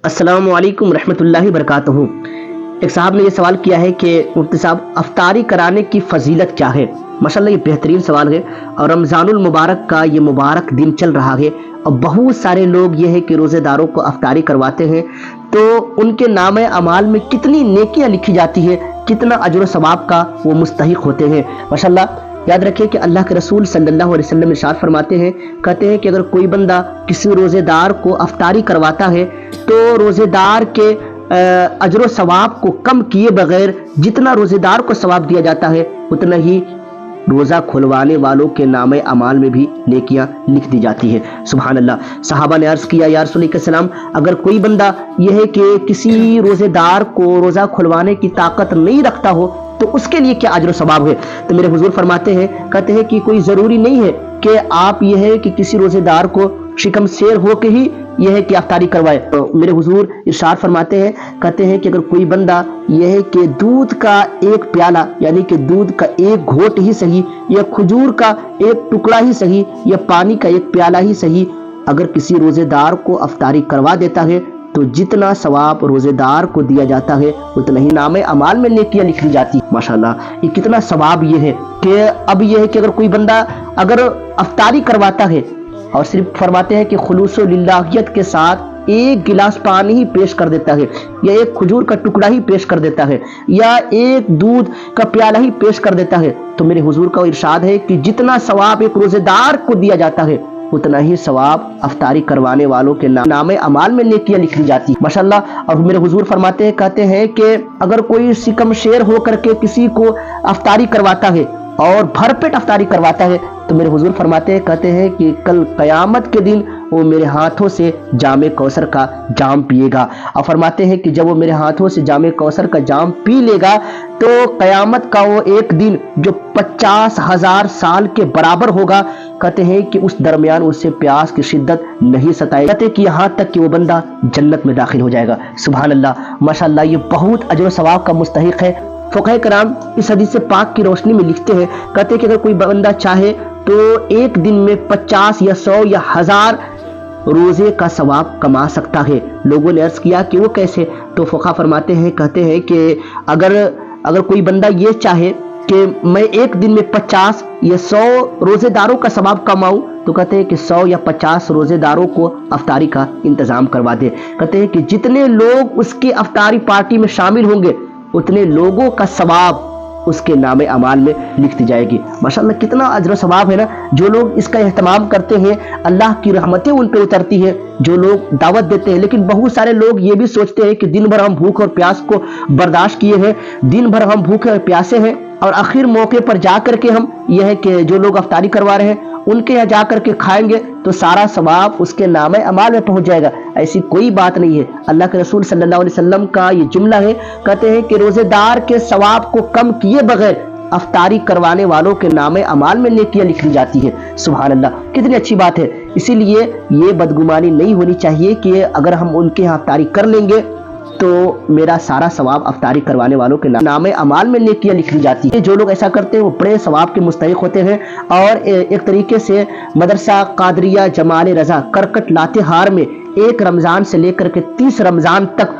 अस्सलाम वालेकुम रहमतुल्लाहि वबरकातुहू। एक साहब ने ये सवाल किया है कि मुफ्ती साहब, अफ्तारी कराने की फजीलत क्या है। माशाल्लाह ये बेहतरीन सवाल है और रमज़ानुल मुबारक का ये मुबारक दिन चल रहा है और बहुत सारे लोग ये है कि रोज़ेदारों को अफ्तारी करवाते हैं तो उनके नामे अमाल में कितनी नेकियां लिखी जाती है, कितना अजर सवाब का वो मुस्तहिक होते हैं। माशाल्लाह याद रखिए कि अल्लाह के रसूल सल्लल्लाहु अलैहि वसल्लम इरशाद फरमाते हैं, कहते हैं कि अगर कोई बंदा किसी रोज़ेदार को अफ्तारी करवाता है तो रोज़ेदार के अजर सवाब को कम किए बगैर जितना रोज़ेदार को सवाब दिया जाता है उतना ही रोज़ा खुलवाने वालों के नामे अमाल में भी नेकियां लिख दी जाती है। सुभान अल्लाह। सहाबा ने अर्ज़ किया, या रसूल सल्लम, अगर कोई बंदा यह है कि किसी रोज़ेदार को रोज़ा खुलवाने की ताकत नहीं रखता हो तो उसके लिए क्या अजर सवाब है। तो मेरे हुजूर फरमाते हैं, कहते हैं कि कोई ज़रूरी नहीं है कि आप यह है कि किसी रोज़ेदार को शिकम शेर हो के ही यह है कि अफ्तारी करवाए। तो मेरे हुजूर इरशाद फरमाते हैं, कहते हैं कि अगर कोई बंदा यह है कि दूध का एक प्याला यानी कि दूध का एक घोट ही सही या खजूर का एक टुकड़ा ही सही या पानी का एक प्याला ही सही अगर किसी रोज़ेदार को अफ्तारी करवा देता है तो जितना सवाब रोज़ेदार को दिया जाता है उतना ही नामे अमाल में नेकियां लिखी जाती है। माशाल्लाह, ये कितना सवाब ये है कि अब यह है कि अगर कोई बंदा अगर अफ्तारी करवाता है और सिर्फ फरमाते हैं कि खुलूसो लिल्लाहियत के साथ एक गिलास पानी ही पेश कर देता है या एक खजूर का टुकड़ा ही पेश कर देता है या एक दूध का प्याला ही पेश कर देता है तो मेरे हुजूर का इरशाद है कि जितना सवाब एक रोज़ेदार को दिया जाता है उतना ही सवाब अफ्तारी करवाने वालों के नामे अमाल में नेकियां लिखी जाती है। माशाल्लाह। और मेरे हुजूर फरमाते हैं, कहते हैं कि अगर कोई सिकम शेर होकर के किसी को अफ्तारी करवाता है और भरपेट अफ्तारी करवाता है तो मेरे हुजूर फरमाते हैं, कहते हैं कि कल क़यामत के दिन वो मेरे हाथों से जामे कौसर का जाम पिएगा। और फरमाते हैं कि जब वो मेरे हाथों से जामे कौसर का जाम पी लेगा तो क़यामत का वो एक दिन जो 50,000 साल के बराबर होगा, कहते हैं कि उस दरमियान उससे प्यास की शिद्दत नहीं सताएगी, कहते हैं कि यहाँ तक कि वो बंदा जन्नत में दाखिल हो जाएगा। सुभान अल्लाह। माशाअल्लाह, ये बहुत अजर सवाब का मुस्तहिक है। फ़ुक़हा कराम इस हदीस पाक की रोशनी में लिखते हैं, कहते हैं कि अगर कोई बंदा चाहे तो एक दिन में 50 या 100 या 1000 रोजे का सवाब कमा सकता है। लोगों ने अर्ज किया कि वो कैसे, तो फ़ुक़हा फरमाते हैं, कहते हैं कि अगर कोई बंदा ये चाहे कि मैं एक दिन में 50 या 100 रोजेदारों का सवाब कमाऊं तो कहते हैं कि 100 या 50 रोजेदारों को अफ्तारी का इंतजाम करवा दे। कहते हैं कि जितने लोग उसके अफ्तारी पार्टी में शामिल होंगे उतने लोगों का सवाब उसके नामे अमाल में लिख दी जाएगी। माशाअल्लाह, कितना अजर सवाब है ना। जो लोग इसका एहतमाम करते हैं अल्लाह की रहमतें उन पे उतरती है। जो लोग दावत देते हैं, लेकिन बहुत सारे लोग ये भी सोचते हैं कि दिन भर हम भूख और प्यास को बर्दाश्त किए हैं, दिन भर हम भूखे और प्यासे हैं और आखिर मौके पर जा करके हम यह है कि जो लोग अफ्तारी करवा रहे हैं उनके यहाँ जा करके खाएंगे तो सारा सवाब उसके नामे अमाल में पहुंच जाएगा। ऐसी कोई बात नहीं है। अल्लाह के रसूल सल्लल्लाहु अलैहि वसल्लम का ये जुमला है, कहते हैं कि रोज़ेदार के सवाब को कम किए बगैर अफ्तारी करवाने वालों के नामे अमाल में नेकियां लिखी जाती है। सुभान अल्लाह, कितनी अच्छी बात है। इसीलिए ये बदगुमानी नहीं होनी चाहिए कि अगर हम उनके यहाँ अफ्तारी कर लेंगे तो मेरा सारा सवाब अफ्तारी करवाने वालों के नामे अमाल में नेकियां लिखी जाती है। जो लोग ऐसा करते हैं वो बड़े सवाब के मुस्तहिक होते हैं। और एक तरीके से मदरसा कादरिया जमाल रजा करकट लातेहार में 1 रमज़ान से लेकर के 30 रमज़ान तक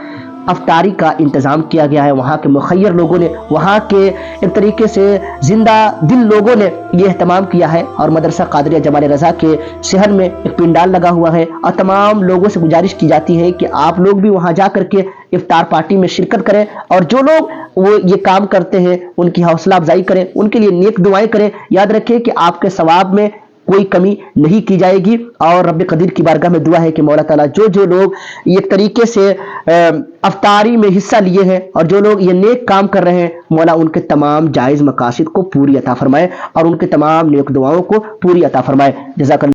अफ्तारी का इंतज़ाम किया गया है। वहाँ के मुखय्यर लोगों ने, वहाँ के एक तरीके से जिंदा दिल लोगों ने ये एहतमाम किया है। और मदरसा कादरिया जमाल रजा के शहर में एक पिंडाल लगा हुआ है और तमाम लोगों से गुजारिश की जाती है कि आप लोग भी वहाँ जा करके इफ्तार पार्टी में शिरकत करें और जो लोग वो ये काम करते हैं उनकी हौसला अफजाई करें, उनके लिए नेक दुआएं करें। याद रखें कि आपके सवाब में कोई कमी नहीं की जाएगी। और रब कदीर की बारगाह में दुआ है कि मौला ताला जो लोग एक तरीके से अफ्तारी में हिस्सा लिए हैं और जो लोग ये नेक काम कर रहे हैं, मौला उनके तमाम जायज़ मकासिद को पूरी अता फरमाए और उनके तमाम नेक दुआओं को पूरी अता फरमाए। जज़ाकल्लाह।